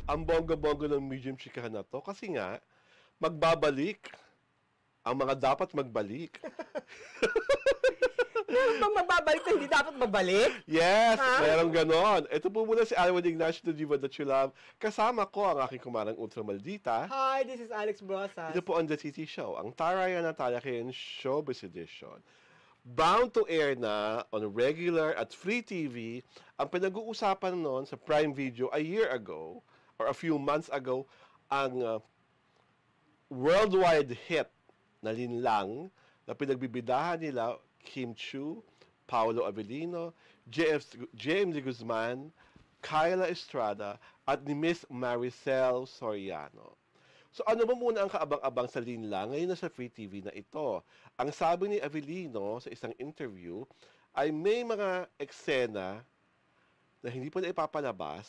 ang bongga-bongga ng medium chikahan na to kasi nga, magbabalik ang mga dapat magbalik. Meron bang mababalik na hindi dapat mabalik? Yes, Ha? merong ganon. Ito po muna si Alwin Ignacio, the Diva that you love. Kasama ko ang aking kumarang ultra maldita. Hi, this is Alex Brosas. Ito po ang The TT Show, ang Taraya na Talakin Showbiz Edition. Bound to air na on regular at free TV ang pinag-uusapan noon sa Prime Video a year ago or a few months ago ang worldwide hit na linlang na pinagbibidahan nila Kim Chiu, Paolo Avellino, JM De Guzman, Kyla Estrada at ni Miss Maricel Soriano. So ano ba muna ang kaabang-abang sa linlang ngayon na sa free TV na ito? Ang sabi ni Avellino sa isang interview ay may mga eksena na hindi pa na ipapalabas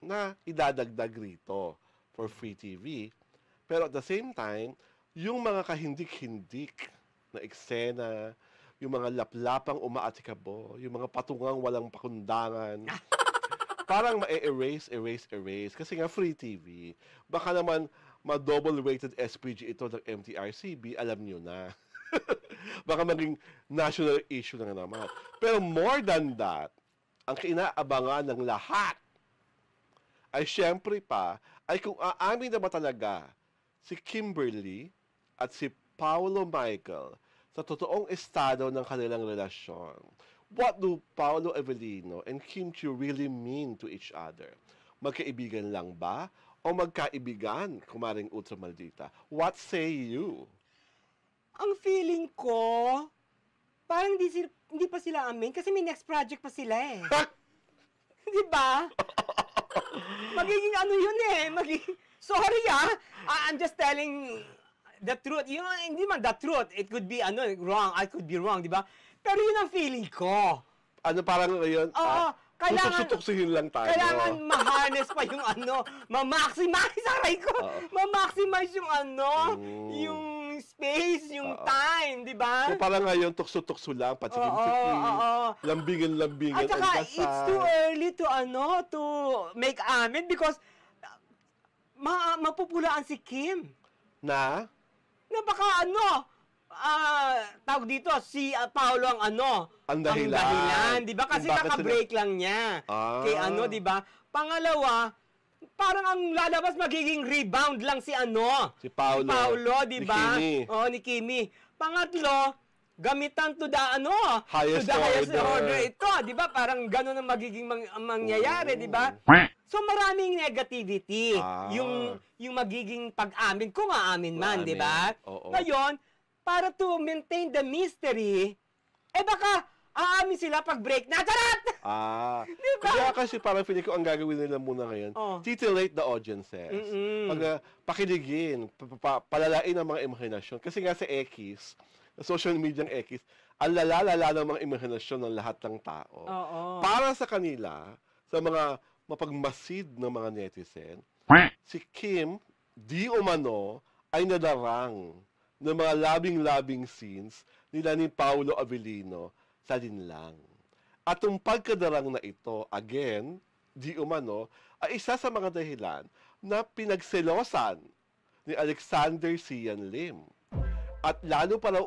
na idadagdag rito for free TV. Pero at the same time, yung mga kahindik-hindik na eksena, yung mga laplapang umaatikabo, yung mga patungang walang pakundangan, parang ma-erase. Kasi nga free TV. Baka naman ma-double rated SPG ito ng MTRCB, alam nyo na. Baka maging national issue na naman. Pero more than that, ang kinaabangan ng lahat ay syempre pa, ay kung aamin na ba talaga si Kimberly at si Paolo Michael sa totoong estado ng kanilang relasyon. What do Paolo Avellino and Kim Chiu really mean to each other? Magkaibigan lang ba? O magkaibigan, kumaring ultra maldita? What say you? Ang feeling ko, parang hindi pa sila amin kasi may next project pa sila eh. Di ba? Magiging ano yun eh. Sorry I'm just telling the truth. Yun, hindi man the truth. It could be wrong. I could be wrong, di ba? Pero yun ang feeling ko. Ano parang ngayon? Oo. Kailangan, tutuksuhin lang tayo. Kailangan ma-harness pa yung ma-maximize, aray ko. Ma-maximize yung yung space, yung time, di ba? So parang ngayon, tukso-tukso lang, patsikin-tsikin, lambingan-lambingan. At saka, it's too early to make amin because mapupulaan si Kim. Na baka tawag dito, si Paolo ang dahilan, di ba? Kasi kaka-break lang niya. Kay di ba? Pangalawa, parang ang lalabas magiging rebound lang si Paolo, di ba? Ni Kimi. Pangatlo, gamitan to the highest order ito, di ba? Parang gano'n ang magiging mangyayari, di ba? So maraming negativity yung magiging pag-amin kung aamin man, di ba? Ngayon, para to maintain the mystery, baka aamin sila pag break na. Charot! Diba? Kaya kasi parang feeling ko ang gagawin nila muna ngayon, titillate the audiences. Pakiligin, palalain ang mga imahinasyon. Kasi nga sa X, social media ng X, ang lala ng mga imahinasyon ng lahat ng tao. Para sa kanila, sa mga mapagmasid ng mga netizen, si Kim, di umano, ay nadarang ng mga labing-labing scenes nila ni Paolo Avellino sa linlang. At yung pagkadarang na ito, again, di umano, ay isa sa mga dahilan na pinagselosan ni Alexander Cian Lim. At lalo pa raw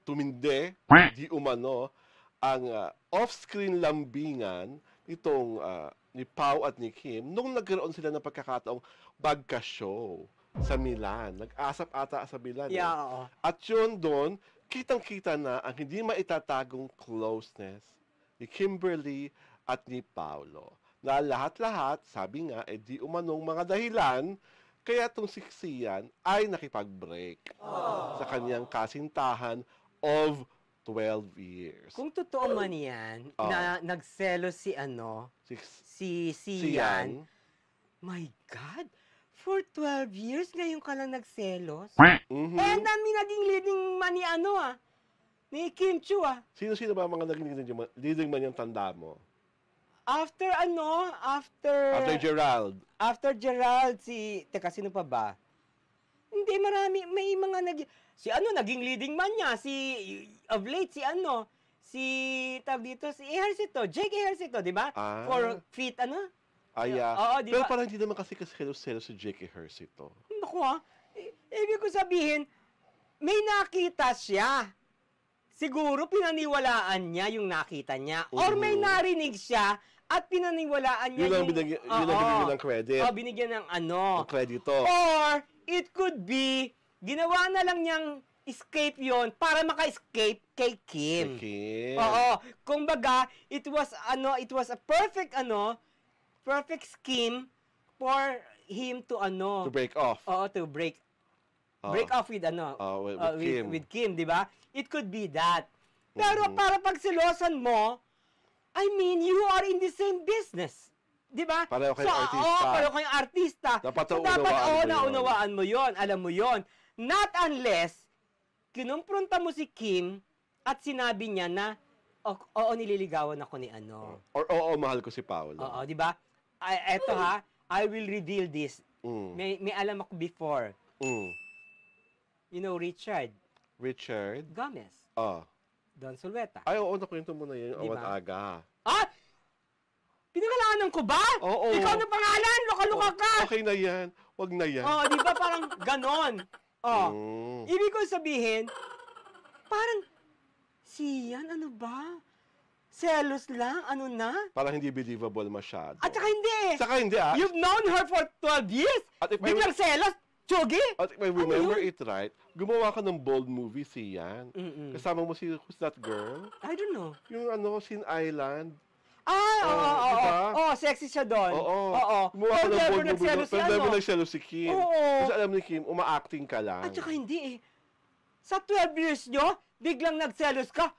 tuminde, di umano, ang off-screen lambingan nitong ni Pao at ni Kim nung nagkaroon sila ng pagkakataong bagka-show sa Milan. Nag-asap ata sa Milan. Yeah, At yun doon, kitang-kita na ang hindi maitatagong closeness ni Kimberly at ni Paolo. Na lahat-lahat, sabi nga, di umanong mga dahilan, kaya itong siksiyan ay nakipag-break sa kanyang kasintahan of 12 years. Kung totoo man yan, na nagselos si Cian, my God, for 12 years, ngayon ka lang nagselos? And dami naging leading man ni Kim Chiu Sino-sino ba mga naging leading man yung tanda mo? After Gerald. After Gerald, teka, sino pa ba? Hindi, marami, may mga naging leading man niya, of late, tawag dito, si Ejercito, Jake Ejercito, di ba? For feet, Oo, di Pero ba? parang hindi naman kasi selos si J.K. Hersey to. Naku ibig ko sabihin, may nakita siya. Siguro pinaniwalaan niya yung nakita niya. Or may narinig siya at pinaniwalaan niya Yun ang binigyan ng credit. Binigyan ng ano. Ng kredito. Or, it could be, ginawa na lang niyang escape yon para maka-escape kay Kim. Oo. Kumbaga, it was a perfect scheme for him to to break off. Oo, to break off with with Kim, di ba? It could be that. Pero para pagsilosan mo, I mean, you are in the same business. Di ba? Pareho kayong artista. Pareho kayong artista. Dapat naunawaan mo yon. Alam mo yon. Not unless, kinumpronta mo si Kim at sinabi niya na, oo, nililigawan ako ni ano. Or oo, mahal ko si Paolo. Oo, di ba? Eto ha, I will reveal this. May alam ako before. You know Richard Gomez. Don Sulweta. Ay, oo, nakwento mo na yun. Diba? Awan aga. Pinangalanan ko ba? Oo. Ikaw na pangalan, luka-luka ka. Okay na yan. Wag na yan. Di ba parang ganon? Ibig ko sabihin, parang, siyan, ano ba? Selos lang, ano na? Parang hindi believable masyado. At saka hindi. Saka hindi You've known her for 12 years? At if biglang selos? Chogi? At if I remember it right, gumawa ka ng bold movie, Sian. Kasama mo who's that girl? I don't know. Yung Sin Island. Oo, sexy siya doon. Oo. Gumawa ka ng bold movie. Pero never nagselos si Kim. Oo. Kasi alam ni Kim, uma-acting ka lang. At saka hindi Sa 12 years nyo, biglang nagselos ka.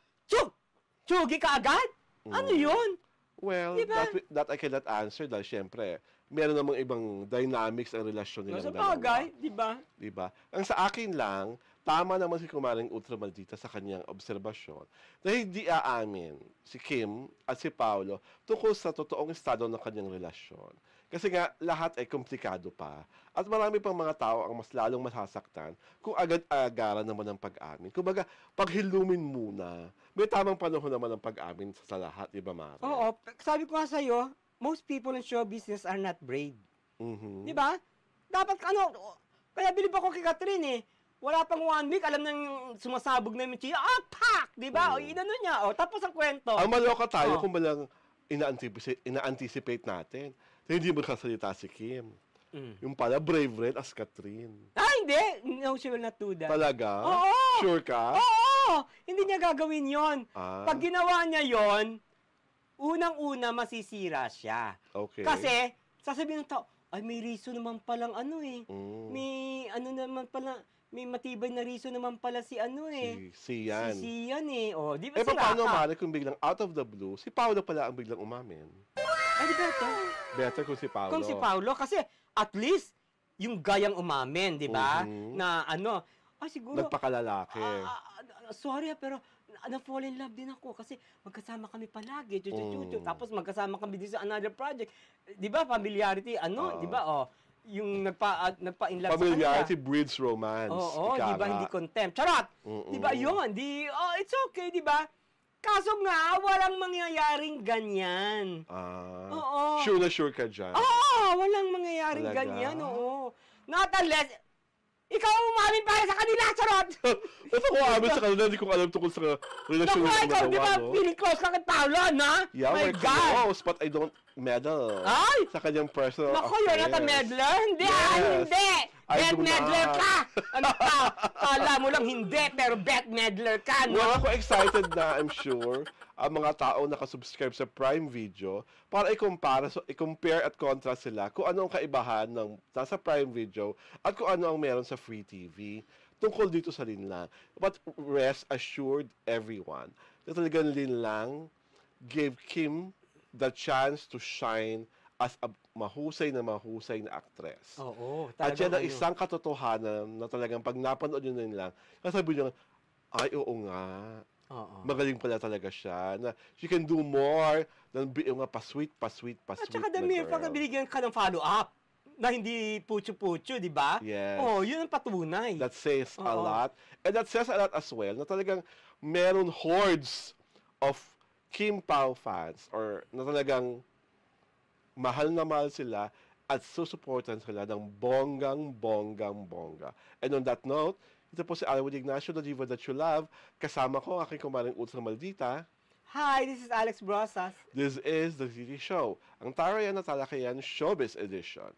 Chogi ka agad? Ano yun? Well, diba? that I cannot answer dahil syempre, meron namang ibang dynamics ang relasyon nilang dalawa. Sa bagay, di ba? Diba? Ang sa akin lang, tama naman si Kumaring Ultramaldita sa kanyang obserbasyon na hindi aamin si Kim at si Paolo tungkol sa totoong estado ng kanyang relasyon. Kasi nga, lahat ay komplikado pa. At marami pang mga tao ang mas lalong masasaktan kung agad-agaran naman ang pag-amin. Kumbaga, paghilumin muna. May tamang panahon naman ang pag-amin sa lahat, di ba, Mara? Oo. Sabi ko nga sa'yo, most people in show business are not brave. Di ba? Dapat, kaya bilib ako kay Catherine Wala pang 1 week, alam nang sumasabog na yung chiya, pak! Di ba? O, inano niya, tapos ang kwento. Ang maloka tayo kung balang ina-anticipate natin. Hindi mo kasalita si Kim. Yung pala, brave red as Catherine. Hindi. No, she will not do that. Talaga? Oo. Sure ka? Oo. Hindi niya gagawin yon. Pag ginawa niya yon, unang-una masisira siya. Okay. Kasi, sasabihin ng tao, ay may reason naman palang May may matibay na reason naman pala si Si Sian. Si Sian di ba paano mali kung biglang out of the blue, si Paolo pala ang biglang umamin? Di better. Better kung si Paolo. Kung si Paolo, kasi at least, yung gayang umamin, di ba? Na siguro... Nagpakalalaki. Sorry pero na-fall in love din ako kasi magkasama kami palagi. Tapos magkasama kami din sa another project. Di ba, familiarity, di ba, yung nagpa-in love sa kanila. Familiarity breeds romance. Oo, di ba, hindi contempt. Charot! Di ba, yun, it's okay, di ba? Kaso nga, walang mangyayaring ganyan. Oo. Sure na sure ka dyan. Walang mangyayaring ganyan, oo. Not unless, ikaw umamin para sa kanila, charot! Ito ko amin sa kanila, hindi ko alam tungkol sa relasyon ng dalawa, ikaw, di ba, feeling close ka kay Paolo, na? Yeah, my God! Close, but I don't meddle. Sa kanyang personal affairs. Naku, you're not a meddler? Hindi, hindi! Bet meddler ka! Ano ka? Kala mo lang hindi, pero bet meddler ka, no? Well, ako excited na, I'm sure, ang mga tao nakasubscribe sa Prime Video para i-compare at contrast sila kung ano ang kaibahan ng nasa Prime Video at kung ano ang meron sa Free TV tungkol dito sa Linlang. But rest assured, everyone, na talagang Linlang gave Kim the chance to shine as a mahusay na actress. Oo, at yan ang isang katotohanan na talagang pag napanood nyo na lang, sasabihin nyo, ay, oo nga. Magaling pala talaga siya. Na she can do more than yung pa-sweet. At saka the mere fact na binigyan ka ng follow-up na hindi pucho-pucho, di ba? Yes. Yun ang patunay. That says a lot. And that says a lot as well na talagang meron hordes of Kim Pao fans or na talagang mahal na mahal sila at susuportan sila ng bonggang-bonggang-bongga. And on that note, ito po si Alwin Ignacio, the diva that you love. Kasama ko, aking kumaring Utsang Maldita. Hi, this is Alex Brosas. This is The Titi Show, ang Tarayan at Talakayan Showbiz Edition.